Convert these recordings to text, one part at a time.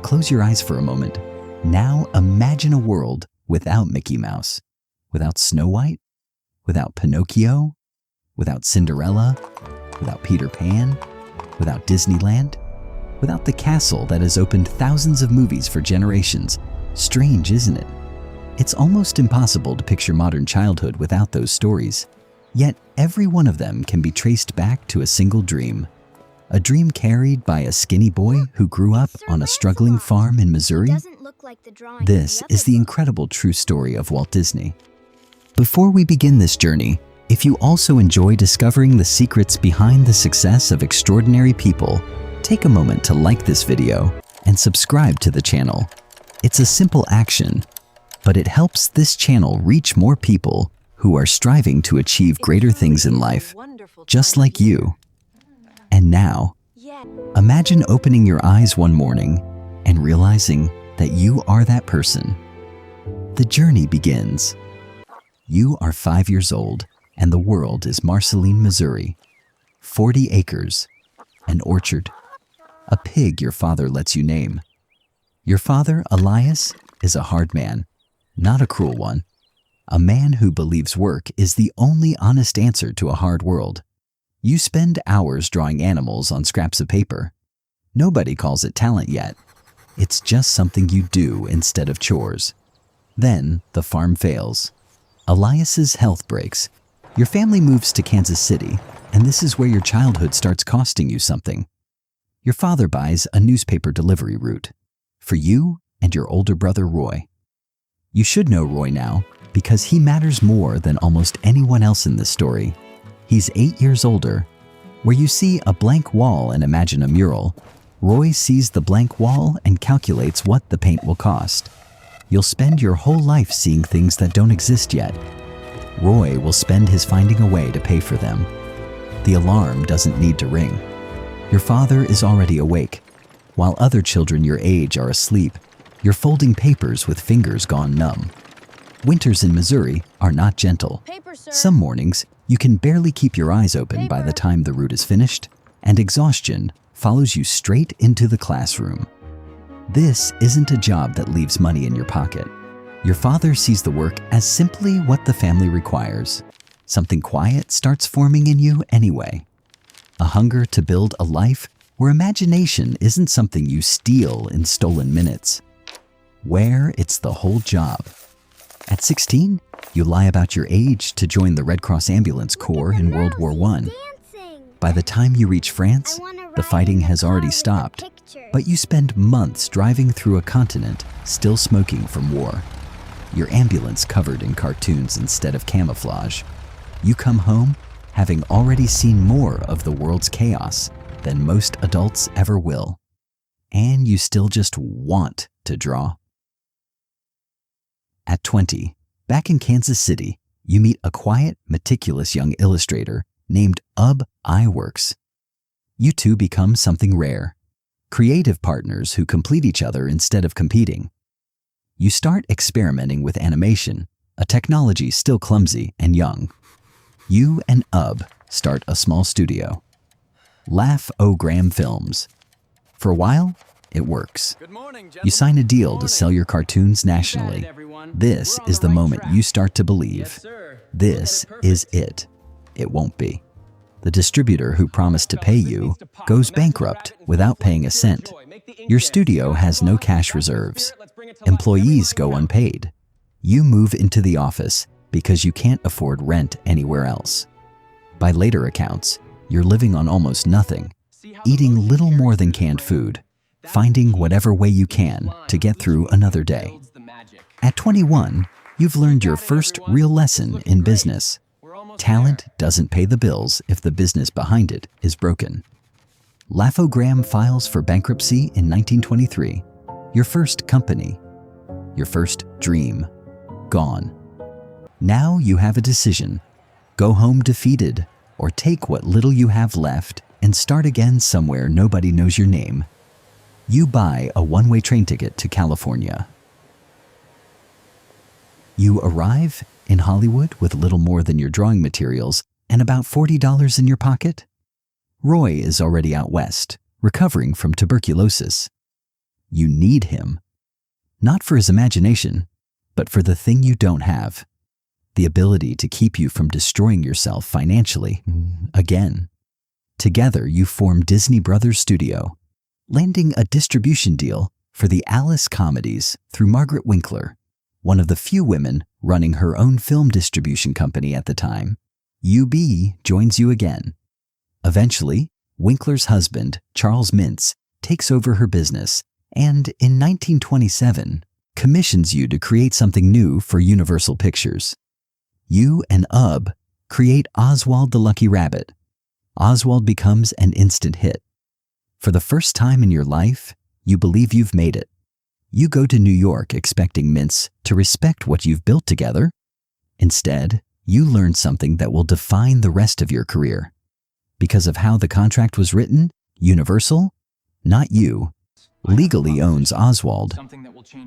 Close your eyes for a moment. Now imagine a world without Mickey Mouse, without Snow White, without Pinocchio, without Cinderella, without Peter Pan, without Disneyland, without the castle that has opened thousands of movies for generations. Strange, isn't it? It's almost impossible to picture modern childhood without those stories. Yet every one of them can be traced back to a single dream. A dream carried by a skinny boy who grew up on a struggling farm in Missouri. This is the incredible true story of Walt Disney. Before we begin this journey, if you also enjoy discovering the secrets behind the success of extraordinary people, take a moment to like this video and subscribe to the channel. It's a simple action, but it helps this channel reach more people who are striving to achieve greater things in life, just like you. And now, imagine opening your eyes one morning and realizing that you are that person. The journey begins. You are 5 years old, and the world is Marceline, Missouri. 40 acres, an orchard, a pig your father lets you name. Your father, Elias, is a hard man, not a cruel one. A man who believes work is the only honest answer to a hard world. You spend hours drawing animals on scraps of paper. Nobody calls it talent yet. It's just something you do instead of chores. Then the farm fails. Elias's health breaks. Your family moves to Kansas City, and this is where your childhood starts costing you something. Your father buys a newspaper delivery route for you and your older brother, Roy. You should know Roy now because he matters more than almost anyone else in this story. He's 8 years older. Where you see a blank wall and imagine a mural, Roy sees the blank wall and calculates what the paint will cost. You'll spend your whole life seeing things that don't exist yet. Roy will spend his finding a way to pay for them. The alarm doesn't need to ring. Your father is already awake. While other children your age are asleep, you're folding papers with fingers gone numb. Winters in Missouri are not gentle. Some mornings, you can barely keep your eyes open by the time the route is finished, and exhaustion follows you straight into the classroom. This isn't a job that leaves money in your pocket. Your father sees the work as simply what the family requires. Something quiet starts forming in you anyway. A hunger to build a life where imagination isn't something you steal in stolen minutes. Where it's the whole job. At 16, you lie about your age to join the Red Cross Ambulance Corps in World War I. By the time you reach France, the fighting has already stopped, but you spend months driving through a continent still smoking from war. Your ambulance covered in cartoons instead of camouflage. You come home having already seen more of the world's chaos than most adults ever will. And you still just want to draw. At 20, back in Kansas City, you meet a quiet, meticulous young illustrator named Iworks. You two become something rare, creative partners who complete each other instead of competing. You start experimenting with animation, a technology still clumsy and young. You and start a small studio, Laugh-O-Gram Films. For a while, it works. You sign a deal to sell your cartoons nationally. This is the moment you start to believe. This is it. It won't be. The distributor who promised to pay you goes bankrupt without paying a cent. Your studio has no cash reserves. Employees go unpaid. You move into the office because you can't afford rent anywhere else. By later accounts, you're living on almost nothing, eating little more than canned food, finding whatever way you can to get through another day. At 21, you've learned your first real lesson in business. Talent doesn't pay the bills if the business behind it is broken. Laugh-O-Gram files for bankruptcy in 1923. Your first company, your first dream, gone. Now you have a decision. Go home defeated, or take what little you have left and start again somewhere nobody knows your name. You buy a one-way train ticket to California. You arrive in Hollywood with little more than your drawing materials and about $40 in your pocket. Roy is already out west, recovering from tuberculosis. You need him. Not for his imagination, but for the thing you don't have. The ability to keep you from destroying yourself financially again. Together, you form Disney Brothers Studio, landing a distribution deal for the Alice comedies through Margaret Winkler, one of the few women running her own film distribution company at the time. UB joins you again. Eventually, Winkler's husband, Charles Mintz, takes over her business and, in 1927, commissions you to create something new for Universal Pictures. You and UB create Oswald the Lucky Rabbit. Oswald becomes an instant hit. For the first time in your life, you believe you've made it. You go to New York expecting Mintz to respect what you've built together. Instead, you learn something that will define the rest of your career. Because of how the contract was written, Universal, not you, legally owns Oswald.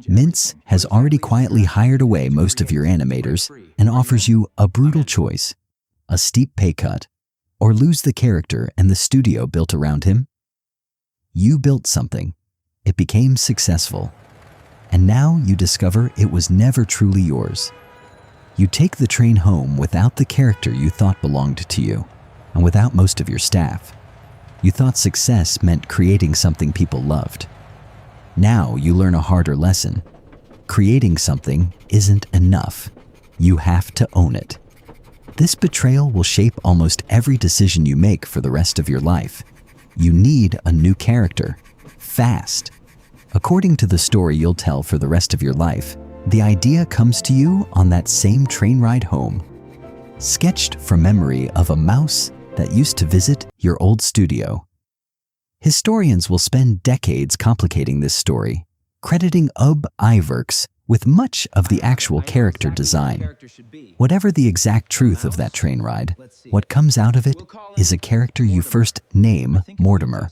Mintz has already quietly hired away most of your animators and offers you a brutal choice, a steep pay cut, or lose the character and the studio built around him. You built something. It became successful. And now you discover it was never truly yours. You take the train home without the character you thought belonged to you, and without most of your staff. You thought success meant creating something people loved. Now you learn a harder lesson. Creating something isn't enough. You have to own it. This betrayal will shape almost every decision you make for the rest of your life. You need a new character, fast. According to the story you'll tell for the rest of your life, the idea comes to you on that same train ride home, sketched from memory of a mouse that used to visit your old studio. Historians will spend decades complicating this story, crediting UB Iwerks with much of the actual character design. Whatever the exact truth of that train ride, what comes out of it is a character you first name Mortimer,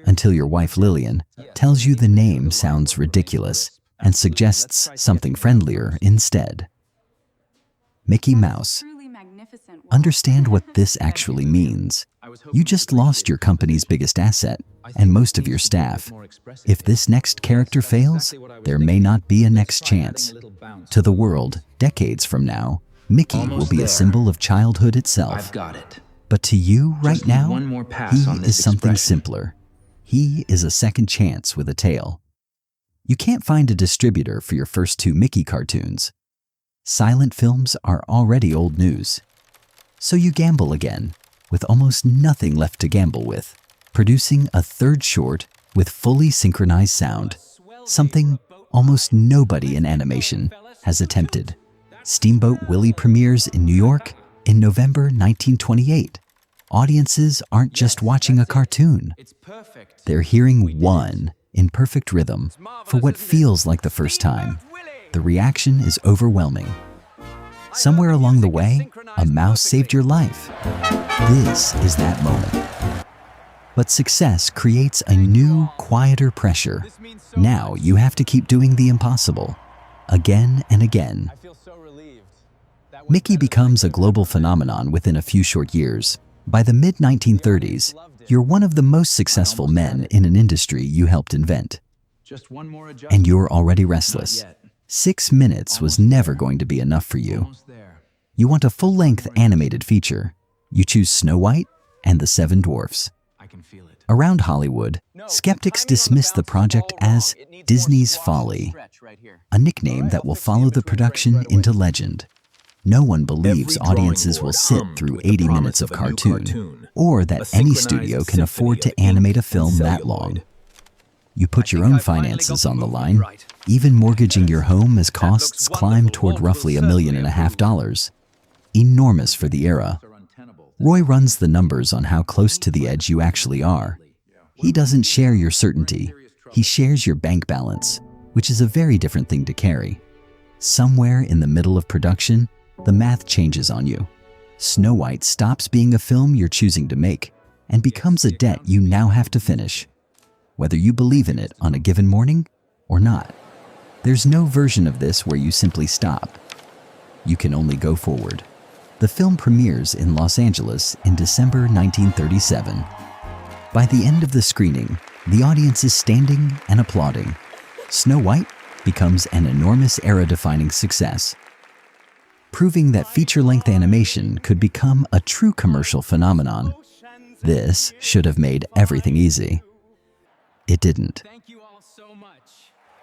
until your wife Lillian tells you the name sounds ridiculous and suggests something friendlier instead. Mickey Mouse. Understand what this actually means. You just lost your company's biggest asset and most of your staff. If this next character fails, there may not be a next chance. To the world, decades from now, Mickey will be a symbol of childhood itself. I've got it. But to you right now, he is something expression. simpler. He is a second chance with a tail. You can't find a distributor for your first two Mickey cartoons. Silent films are already old news. So you gamble again, with almost nothing left to gamble with, producing a third short with fully synchronized sound, something almost nobody in animation has attempted. Steamboat Willie premieres in New York in November 1928. Audiences aren't just watching a cartoon. They're hearing one in perfect rhythm for what feels like the first time. The reaction is overwhelming. Somewhere along the way, a mouse saved your life. This is that moment. But success creates a new, quieter pressure. Now you have to keep doing the impossible, again and again. Mickey becomes a global phenomenon within a few short years. By the mid-1930s, you're one of the most successful men in an industry you helped invent. And you're already restless. 6 minutes was never going to be enough for you. You want a full-length animated feature. You choose Snow White and the Seven Dwarfs. Around Hollywood, skeptics dismiss the project as Disney's folly, a nickname that will follow the production into legend. No one believes audiences will sit through 80 minutes of cartoon, or that any studio can afford to animate a film that long. You put your own finances on the line, even mortgaging your home as costs climb toward roughly $1.5 million. Enormous for the era. Roy runs the numbers on how close to the edge you actually are. He doesn't share your certainty. He shares your bank balance, which is a very different thing to carry. Somewhere in the middle of production, the math changes on you. Snow White stops being a film you're choosing to make and becomes a debt you now have to finish, whether you believe in it on a given morning or not. There's no version of this where you simply stop. You can only go forward. The film premieres in Los Angeles in December 1937. By the end of the screening, The audience is standing and applauding. Snow White becomes an enormous era-defining success, proving that feature-length animation could become a true commercial phenomenon. This should have made everything easy. It didn't.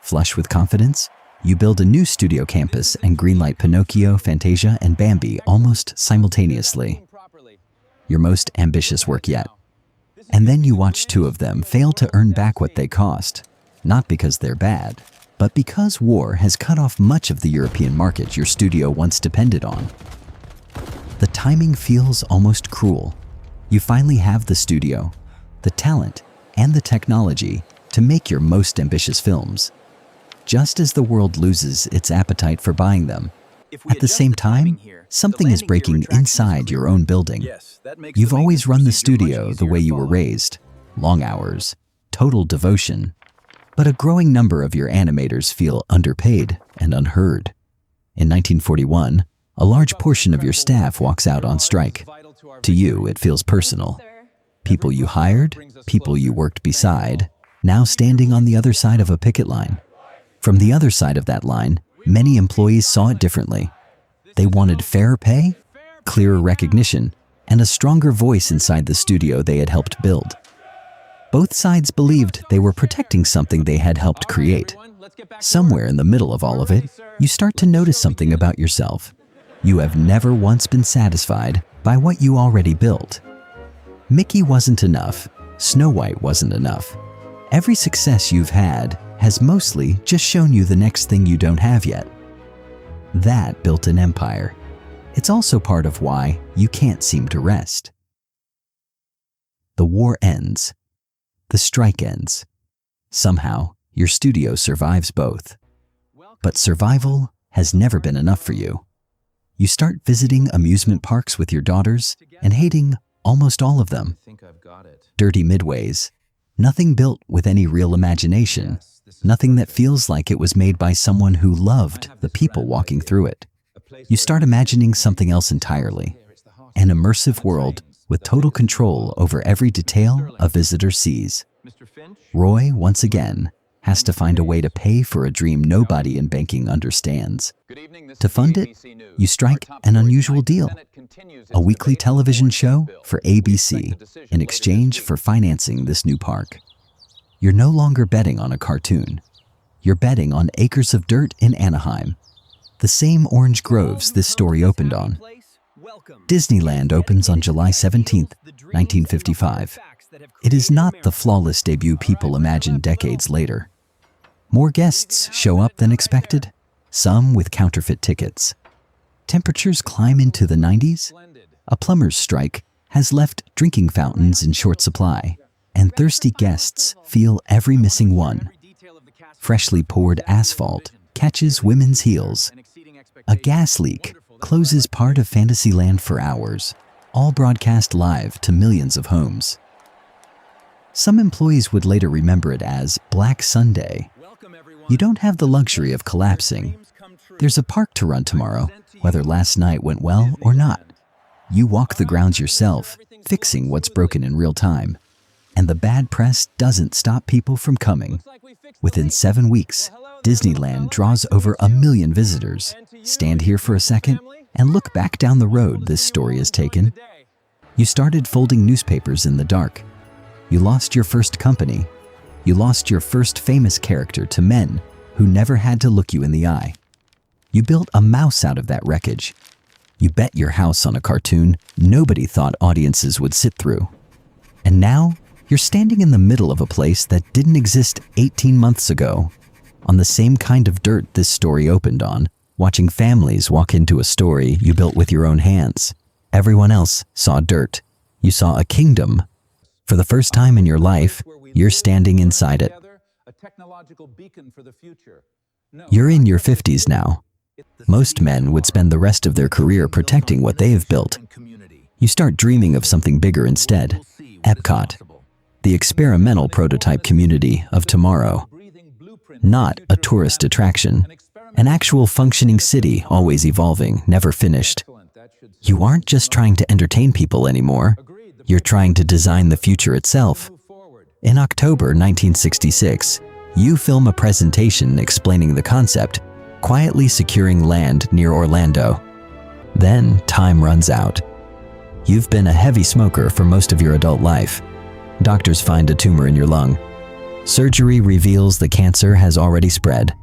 Flush with confidence, you build a new studio campus and greenlight Pinocchio, Fantasia, and Bambi almost simultaneously. Your most ambitious work yet. And then you watch two of them fail to earn back what they cost, not because they're bad, but because war has cut off much of the European market your studio once depended on. The timing feels almost cruel. You finally have the studio, the talent, and the technology to make your most ambitious films, just as the world loses its appetite for buying them. At the same time, something is breaking inside your own building. You've always run the studio the way you were raised, long hours, total devotion. But a growing number of your animators feel underpaid and unheard. In 1941, a large portion of your staff walks out on strike. To you, it feels personal. People you hired, people you worked beside, now standing on the other side of a picket line. From the other side of that line, many employees saw it differently. They wanted fairer pay, clearer recognition, and a stronger voice inside the studio they had helped build. Both sides believed they were protecting something they had helped create. Somewhere in the middle of all of it, you start to notice something about yourself. You have never once been satisfied by what you already built. Mickey wasn't enough. Snow White wasn't enough. Every success you've had has mostly just shown you the next thing you don't have yet. That built an empire. It's also part of why you can't seem to rest. The war ends. The strike ends. Somehow, your studio survives both. But survival has never been enough for you. You start visiting amusement parks with your daughters and hating almost all of them. Dirty midways. Nothing built with any real imagination. Nothing that feels like it was made by someone who loved the people walking through it. You start imagining something else entirely. An immersive world with total control over every detail a visitor sees. Roy, once again, has to find a way to pay for a dream nobody in banking understands. To fund it, you strike an unusual deal. A weekly television show for ABC in exchange for financing this new park. You're no longer betting on a cartoon. You're betting on acres of dirt in Anaheim, the same orange groves this story opened on. Disneyland opens on July 17, 1955. It is not the flawless debut people imagined decades later. More guests show up than expected, some with counterfeit tickets. Temperatures climb into the 90s. A plumber's strike has left drinking fountains in short supply, and thirsty guests feel every missing one. Freshly poured asphalt catches women's heels. A gas leak closes part of Fantasyland for hours, all broadcast live to millions of homes. Some employees would later remember it as Black Sunday. You don't have the luxury of collapsing. There's a park to run tomorrow, whether last night went well or not. You walk the grounds yourself, fixing what's broken in real time. And the bad press doesn't stop people from coming. Within 7 weeks, Disneyland draws over 1 million visitors. Stand here for a second and look back down the road this story has taken. You started folding newspapers in the dark. You lost your first company. You lost your first famous character to men who never had to look you in the eye. You built a mouse out of that wreckage. You bet your house on a cartoon nobody thought audiences would sit through. And now, you're standing in the middle of a place that didn't exist 18 months ago, on the same kind of dirt this story opened on, watching families walk into a story you built with your own hands. Everyone else saw dirt. You saw a kingdom. For the first time in your life, you're standing inside it. You're in your 50s now. Most men would spend the rest of their career protecting what they have built. You start dreaming of something bigger instead. EPCOT, the experimental prototype community of tomorrow. Not a tourist attraction. An actual functioning city, always evolving, never finished. You aren't just trying to entertain people anymore. You're trying to design the future itself. In October 1966, you film a presentation explaining the concept, quietly securing land near Orlando. Then time runs out. You've been a heavy smoker for most of your adult life. Doctors find a tumor in your lung. Surgery reveals the cancer has already spread.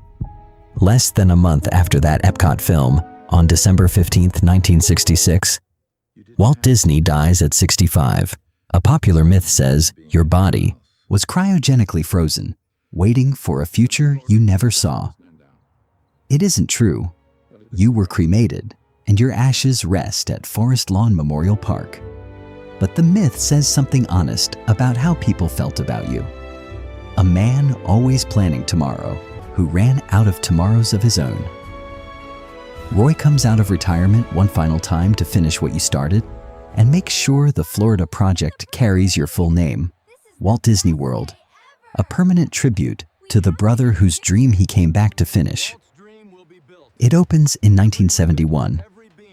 Less than a month after that EPCOT film, on December 15, 1966, Walt Disney dies at 65. A popular myth says your body was cryogenically frozen, waiting for a future you never saw. It isn't true. You were cremated, and your ashes rest at Forest Lawn Memorial Park. But the myth says something honest about how people felt about you. A man always planning tomorrow, who ran out of tomorrows of his own. Roy comes out of retirement one final time to finish what you started and make sure the Florida project carries your full name, Walt Disney World, a permanent tribute to the brother whose dream he came back to finish. It opens in 1971.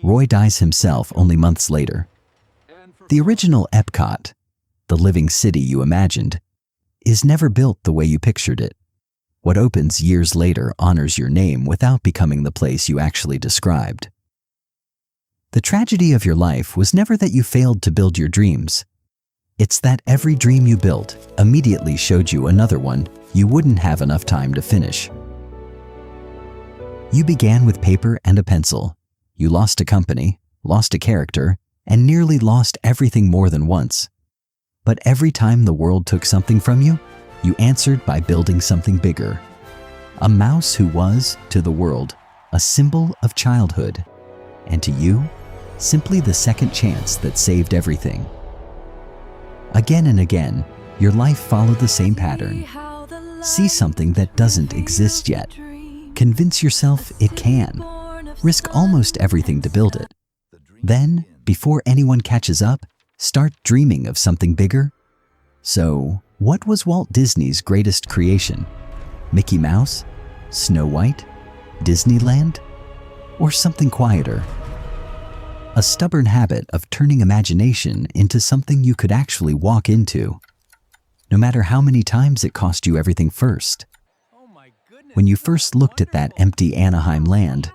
Roy dies himself only months later. The original EPCOT, the living city you imagined, is never built the way you pictured it. What opens years later honors your name without becoming the place you actually described. The tragedy of your life was never that you failed to build your dreams. It's that every dream you built immediately showed you another one you wouldn't have enough time to finish. You began with paper and a pencil. You lost a company, lost a character, and nearly lost everything more than once. But every time the world took something from you, you answered by building something bigger. A mouse who was, to the world, a symbol of childhood, and to you, simply the second chance that saved everything. Again and again, your life followed the same pattern. See something that doesn't exist yet. Convince yourself it can. Risk almost everything to build it. Then, before anyone catches up, start dreaming of something bigger. So, what was Walt Disney's greatest creation? Mickey Mouse? Snow White? Disneyland? Or something quieter? A stubborn habit of turning imagination into something you could actually walk into, no matter how many times it cost you everything first. When you first looked at that empty Anaheim land,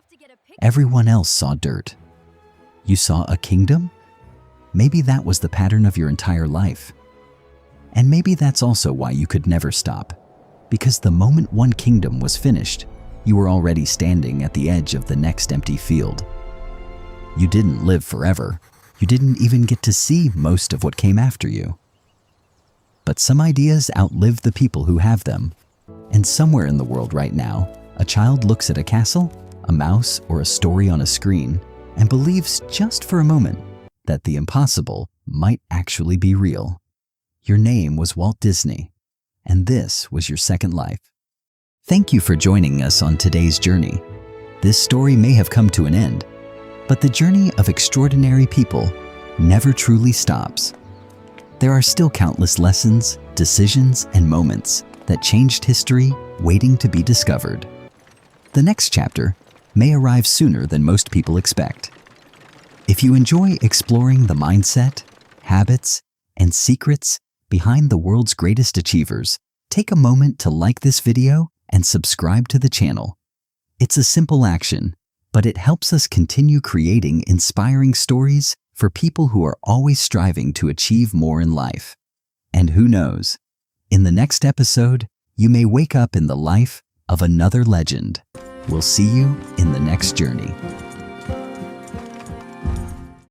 everyone else saw dirt. You saw a kingdom? Maybe that was the pattern of your entire life. And maybe that's also why you could never stop, because the moment one kingdom was finished, you were already standing at the edge of the next empty field. You didn't live forever. You didn't even get to see most of what came after you. But some ideas outlive the people who have them. And somewhere in the world right now, a child looks at a castle, a mouse, or a story on a screen and believes just for a moment that the impossible might actually be real. Your name was Walt Disney, and this was your second life. Thank you for joining us on today's journey. This story may have come to an end, but the journey of extraordinary people never truly stops. There are still countless lessons, decisions, and moments that changed history waiting to be discovered. The next chapter may arrive sooner than most people expect. If you enjoy exploring the mindset, habits, and secrets behind the world's greatest achievers, take a moment to like this video and subscribe to the channel. It's a simple action, but it helps us continue creating inspiring stories for people who are always striving to achieve more in life. And who knows, in the next episode, you may wake up in the life of another legend. We'll see you in the next journey.